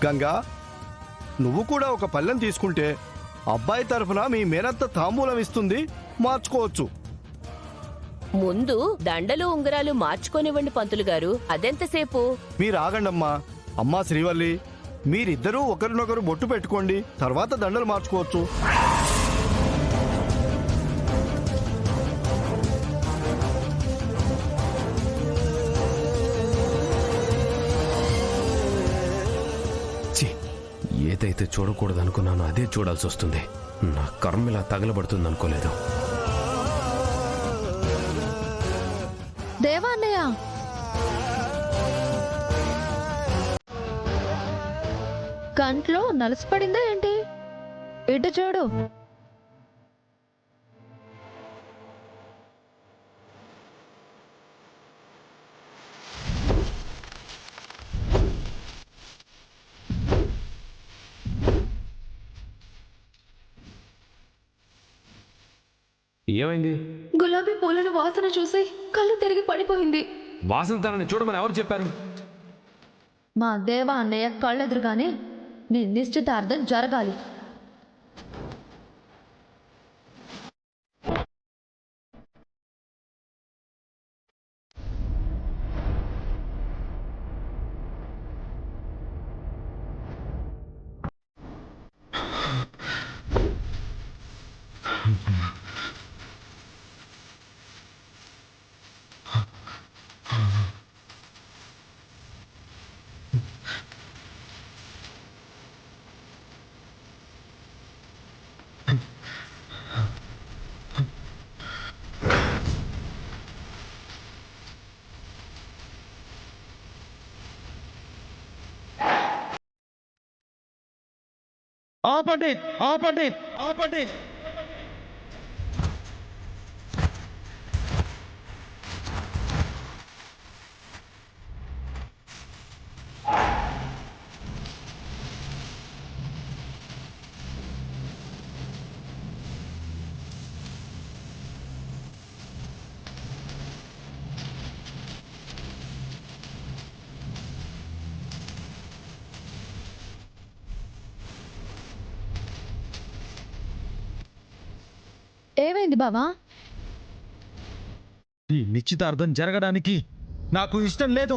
గంగా, నువ్వు కూడా ఒక పళ్ళెం తీసుకుంటే అబ్బాయి తరఫున మీ మేనత్త తాంబూలం ఇస్తుంది, మార్చుకోవచ్చు. ముందు దండలు ఉంగరాలు మార్చుకోనివ్వండి పంతులు గారు, అదెంతసేపు? మీరు ఆగండమ్మా. అమ్మా శ్రీవల్లి, మీరిద్దరూ ఒకరినొకరు బొట్టు పెట్టుకోండి, తర్వాత దండలు మార్చుకోవచ్చు. ఏదైతే చూడకూడదు అనుకున్నానో అదే చూడాల్సి వస్తుంది. నా కర్మ ఇలా తగలబడుతుంది అనుకోలేదు. దేవా అన్నయ్య, కంట్లో నలసిపడిందా ఏంటి? ఇటు చూడు. ఏమైంది? గులాబీ పూలను వాసన చూసి కళ్ళు తిరిగి పడిపోయింది. వాసన తనని చూడమని ఎవరు చెప్పారు? మా దేవా అన్నయ్య కళ్ళెదురుగానే నీ నిశ్చితార్థం జరగాలి. ఆపండి, ఆపండి, ఆపండి. ఏమైంది బావా? ఈ నిశ్చితార్థం జరగడానికి నాకు ఇష్టం లేదు.